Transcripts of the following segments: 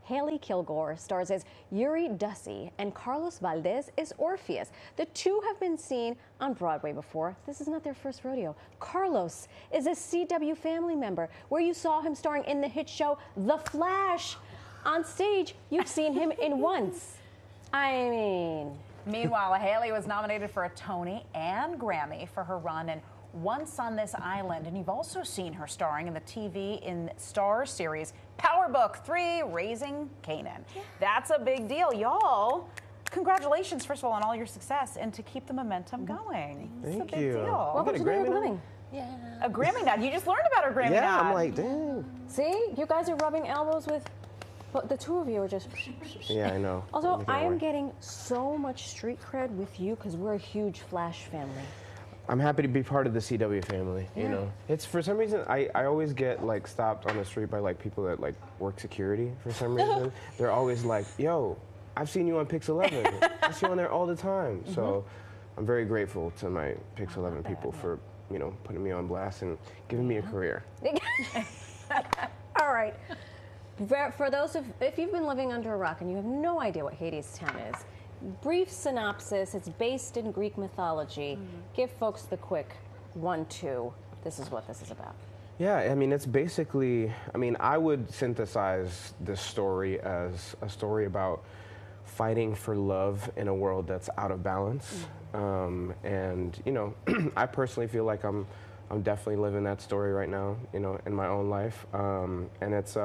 Hailey Kilgore stars as Eurydice and Carlos Valdes is Orpheus. The two have been seen on Broadway before. This is not their first rodeo. Carlos is a CW family member where you saw him starring in the hit show The Flash. On stage, you've seen him in once. I mean... Meanwhile, Hailey was nominated for a Tony and Grammy for her run in Once on This Island, and you've also seen her starring in the TV in Starz series Power Book 3, Raising Kanan. Yeah. That's a big deal, y'all. Congratulations, first of all, on all your success, and to keep the momentum going. Thank it's a big you. deal. What would you do with living? Yeah. A Grammy nod. You just learned about her Grammy nod. Yeah, I'm like, dang. See, you guys are rubbing elbows with... But the two of you are just... Yeah, I know. Also, I am getting so much street cred with you because we're a huge Flash family. I'm happy to be part of the CW family, you know. It's for some reason, I always get like stopped on the street by like people that like work security for some reason. They're always like, yo, I've seen you on Pix 11. I see you on there all the time. So I'm very grateful to my Pix 11 people for, you know, putting me on blast and giving me a career. All right. For those if you've been living under a rock and you have no idea what Hadestown is, brief synopsis, it's based in Greek mythology. Give folks the quick 1-2. This is what this is about. Yeah, I mean, it's basically, I mean, I would synthesize this story as a story about fighting for love in a world that's out of balance. And, you know, I personally feel like I'm definitely living that story right now, you know, in my own life. And it's,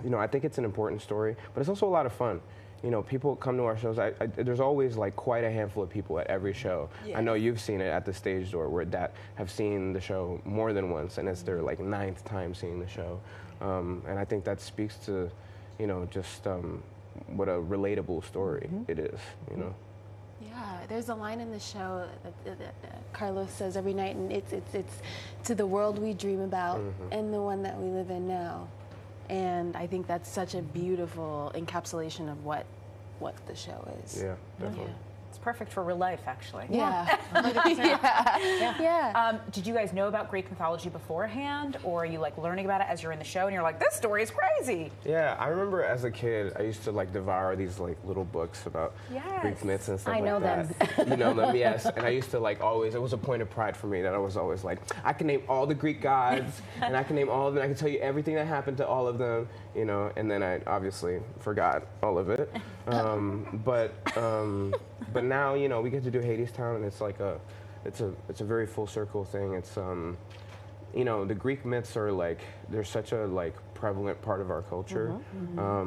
you know, I think it's an important story, but it's also a lot of fun. You know, people come to our shows. There's always like quite a handful of people at every show. Yes. I know you've seen it at the Stage Door that have seen the show more than once, and it's their like 9th time seeing the show. And I think that speaks to, you know, just what a relatable story it is, you know. Yeah, there's a line in the show that Carlos says every night, and it's to the world we dream about and the one that we live in now. And I think that's such a beautiful encapsulation of what the show is. Yeah, definitely. Yeah. It's perfect for real life, actually. Yeah. 100%. Yeah. Did you guys know about Greek mythology beforehand, or are you like learning about it as you're in the show and you're like, this story is crazy? Yeah, I remember as a kid, I used to like devour these like little books about Greek myths and stuff like that. I know them. You know them, yes. And I used to like always, it was a point of pride for me that I was always like, I can name all the Greek gods, and I can name all of them, I can tell you everything that happened to all of them, you know, and then I obviously forgot all of it. But now, you know, we get to do Hadestown, and it's like it's a very full circle thing. It's you know, the Greek myths are like, they're such a like prevalent part of our culture.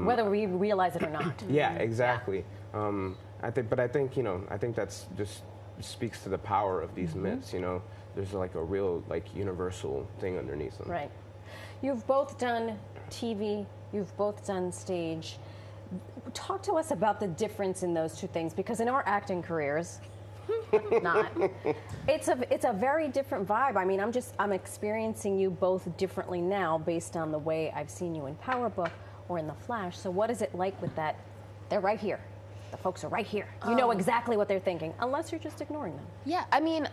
Whether we realize it or not. Yeah, exactly. I think you know, I think that's just speaks to the power of these myths. You know, there's like a real like universal thing underneath them. Right. You've both done TV. You've both done stage. Talk to us about the difference in those two things, because in our acting careers, it's a very different vibe. I mean, I'm experiencing you both differently now based on the way I've seen you in Power Book or in The Flash. So what is it like with that? They're right here. The folks are right here. You know exactly what they're thinking, unless you're just ignoring them. Yeah, I mean,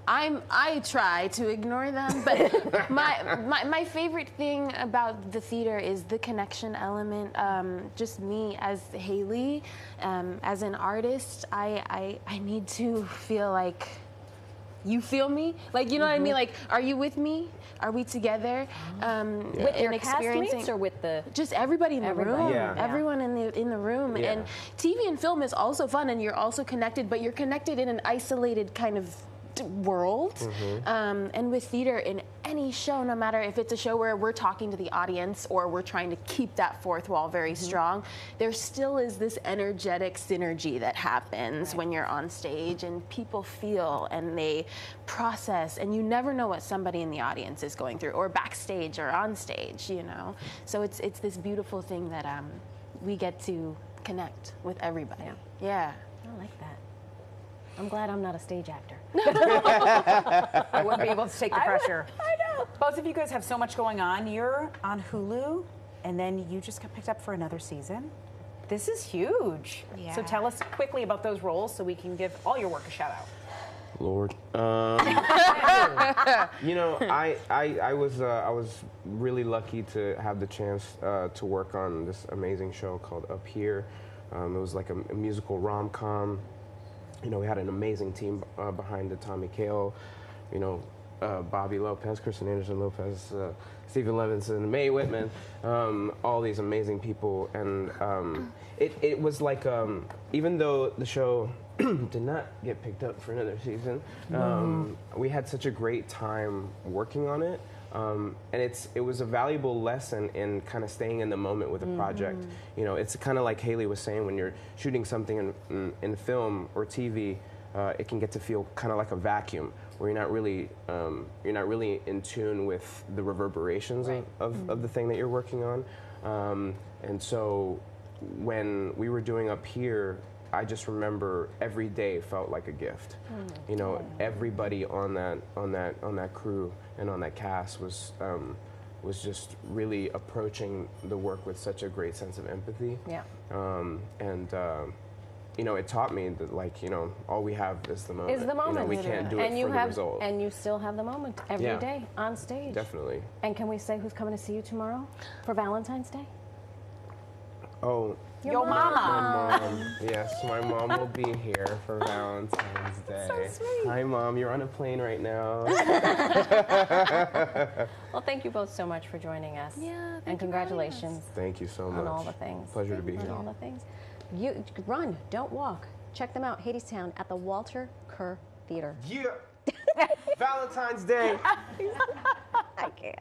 I try to ignore them, but my favorite thing about the theater is the connection element. Just me as Hailey, as an artist, I need to feel like you feel me. Like, you know what I mean? Like, are you with me? Are we together? With your castmates or with the... Just everybody in the room. Yeah. Everyone in the room. Yeah. And TV and film is also fun, and you're also connected, but you're connected in an isolated kind of world. And with theater, in any show, no matter if it's a show where we're talking to the audience or we're trying to keep that fourth wall very strong, there still is this energetic synergy that happens when you're on stage, and people feel and they process, and you never know what somebody in the audience is going through, or backstage or on stage, you know. So it's this beautiful thing that we get to connect with everybody. Yeah. I like that. I'm glad I'm not a stage actor. I wouldn't be able to take the pressure. I know. Both of you guys have so much going on. You're on Hulu, and then you just got picked up for another season. This is huge. Yeah. So tell us quickly about those roles so we can give all your work a shout out. Lord. You know, I was really lucky to have the chance to work on this amazing show called Up Here. It was like a musical rom-com. You know, we had an amazing team behind it. Tommy Kail, you know, Bobby Lopez, Kristen Anderson Lopez, Stephen Levinson, Mae Whitman, all these amazing people. And it was like, even though the show did not get picked up for another season, we had such a great time working on it. And it was a valuable lesson in kind of staying in the moment with a project. You know, it's kind of like Hailey was saying, when you're shooting something in film or TV, it can get to feel kind of like a vacuum, where you're not really in tune with the reverberations of the thing that you're working on. And so when we were doing Up Here, I just remember every day felt like a gift. You know, everybody on that crew and on that cast was just really approaching the work with such a great sense of empathy. Yeah. You know, it taught me that, like, you know, all we have is the moment. Is the moment. You know, we can't do it for the result. And you still have the moment every day on stage. Definitely. And can we say who's coming to see you tomorrow for Valentine's Day? Oh. Your mama. My mom. Yes, my mom will be here for Valentine's Day. So sweet. Hi, Mom. You're on a plane right now. Well, thank you both so much for joining us. Yeah, and congratulations Thank you so much. on all the things. Pleasure to be here. On all the things. You run, don't walk. Check them out, Hadestown at the Walter Kerr Theater. Yeah. Valentine's Day. I can't.